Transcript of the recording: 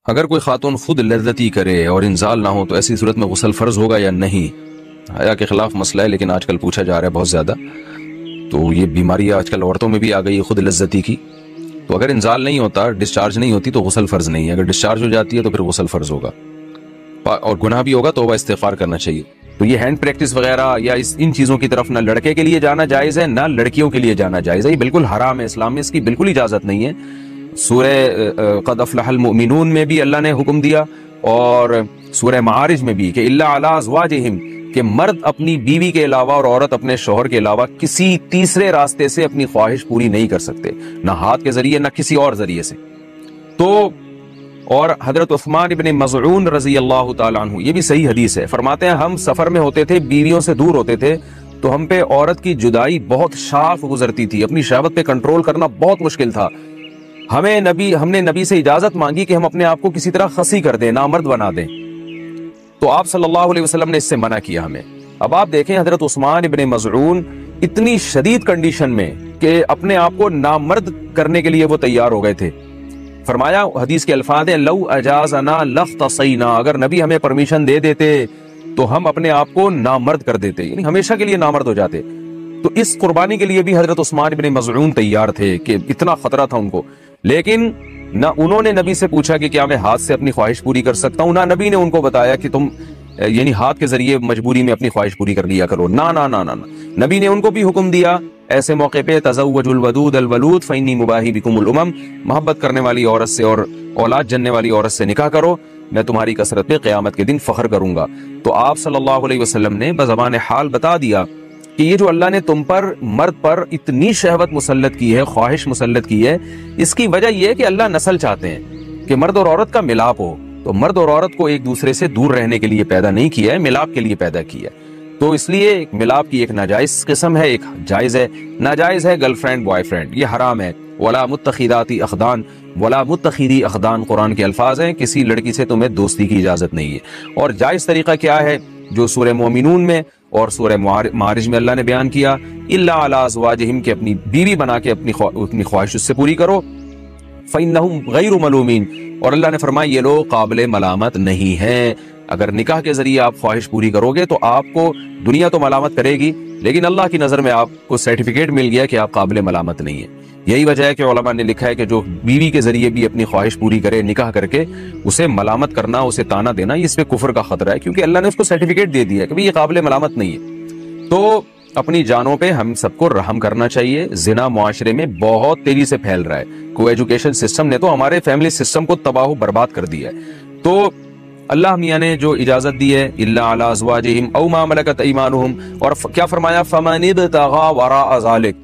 اگر کوئی خاتون خود لذتی کرے اور انزال نہ ہو تو ایسی صورت میں غسل فرض ہوگا یا نہیں؟ حیا کے خلاف مسئلہ ہے، لیکن آج کل پوچھا جا رہا ہے بہت زیادہ. تو یہ بیماری آج کل عورتوں میں بھی آ گئی ہے، خود لذتی کی. تو اگر انزال نہیں ہوتا، ڈسچارج نہیں ہوتی، تو غسل فرض نہیں ہے. اگر ڈسچارج ہو جاتی ہے تو پھر غسل فرض ہوگا، اور گناہ بھی ہوگا، توبہ استغفار کرنا چاہیے. تو یہ ہینڈ پریکٹس وغیرہ یا ان چیزوں کی طرف نہ لڑکے کے لیے جانا جائز ہے، نہ لڑکیوں کے لیے جانا جائز ہے. یہ بالکل حرام ہے، اسلام میں اس کی بالکل اجازت نہیں ہے. سورہ قد افلح المؤمنون میں بھی اللہ نے حکم دیا، اور سورہ معارج میں بھی کہ الا علی ازواجہم، کہ مرد اپنی بیوی کے علاوہ اور عورت اپنے شوہر کے علاوہ کسی تیسرے راستے سے اپنی خواہش پوری نہیں کر سکتے، نہ ہاتھ کے ذریعے نہ کسی اور ذریعے سے. تو اور حضرت عثمان ابن مظعون رضی اللہ تعالیٰ عنہ، یہ بھی صحیح حدیث ہے، فرماتے ہیں ہم سفر میں ہوتے تھے، بیویوں سے دور ہوتے تھے، تو ہم پہ عورت کی جدائی بہت شاق گزرتی تھی، اپنی شہوت پہ کنٹرول کرنا بہت مشکل تھا. ہم نے نبی سے اجازت مانگی کہ ہم اپنے آپ کو کسی طرح خصی کر دیں، نامرد بنا دیں، تو آپ صلی اللہ علیہ وسلم نے اس سے منع کیا ہمیں. اب آپ دیکھیں حضرت عثمان ابن مظعون اتنی شدید کنڈیشن میں کہ اپنے آپ کو نامرد کرنے کے لیے وہ تیار ہو گئے تھے. فرمایا، حدیث کے الفاظ ہیں لو اجازنا لاختصینا، اگر نبی ہمیں پرمیشن دے دیتے تو ہم اپنے آپ کو نامرد کر دیتے، یعنی ہمیشہ کے لیے نامرد ہو جاتے. تو اس قربانی کے لیے بھی حضرت عثمان ابن مظعون تیار تھے کہ اتنا خطرہ تھا ان کو. لیکن نہ انہوں نے نبی سے پوچھا کہ کیا میں ہاتھ سے اپنی خواہش پوری کر سکتا ہوں، نہ نبی نے ان کو بتایا کہ تم یعنی ہاتھ کے ذریعے مجبوری میں اپنی خواہش پوری کر لیا کرو. نہ نبی نے ان کو بھی حکم دیا ایسے موقع پہ تزوجوا الودود الولود فانی مباہی بکم الامم، محبت کرنے والی عورت سے اور اولاد جننے والی عورت سے نکاح کرو، میں تمہاری کثرت پہ قیامت کے دن فخر کروں گا. تو آپ صلی اللہ علیہ وسلم نے بزبان حال بتا دیا کہ یہ جو اللہ نے تم پر، مرد پر اتنی شہوت مسلط کی ہے، خواہش مسلط کی ہے، اس کی وجہ یہ ہے کہ اللہ نسل چاہتے ہیں کہ مرد اور عورت کا ملاپ ہو. تو مرد اور عورت کو ایک دوسرے سے دور رہنے کے لیے پیدا نہیں کیا ہے، ملاپ کے لیے پیدا کیا ہے. تو اس لیے ملاپ کی ایک ناجائز قسم ہے، ایک جائز ہے. ناجائز ہے گرل فرینڈ بوائے فرینڈ، یہ حرام ہے. ولا متخذاتی اخدان، ولا متخذی اخدان قرآن کے الفاظ ہیں، کسی لڑکی سے تمہیں دوستی کی اجازت نہیں ہے. اور جائز طریقہ کیا ہے جو سورہ مومنون میں اور سورہ معارج میں اللہ نے بیان کیا، الا علی ازواجہم، کہ اپنی بیوی بنا کے اپنی خواہش اس سے پوری کرو. فإنہم غیر ملومین، اور اللہ نے فرمایا یہ لوگ قابل ملامت نہیں ہیں. اگر نکاح کے ذریعے آپ خواہش پوری کرو گے تو آپ کو دنیا تو ملامت کرے گی، لیکن اللہ کی نظر میں آپ کو سرٹیفکیٹ مل گیا کہ آپ قابل ملامت نہیں ہیں. یہی وجہ ہے کہ علماء نے لکھا ہے کہ جو بیوی کے ذریعے بھی اپنی خواہش پوری کرے نکاح کر کے، اسے ملامت کرنا، اسے تانا دینا، اس پہ کفر کا خطرہ ہے، کیونکہ اللہ نے اس کو سرٹیفکیٹ دے دیا ہے کہ یہ قابل ملامت نہیں ہے. تو اپنی جانوں پہ ہم سب کو رحم کرنا چاہیے. زنا معاشرے میں بہت تیزی سے پھیل رہا ہے. کو ایجوکیشن سسٹم نے تو ہمارے فیملی سسٹم کو تباہ و برباد کر دیا ہے. تو اللہ میاں نے جو اجازت دی ہے الا علی ازواجہم او ما ملکت ایمانہم، اور کیا فرمایا فمن ابتغى وراء ذلک،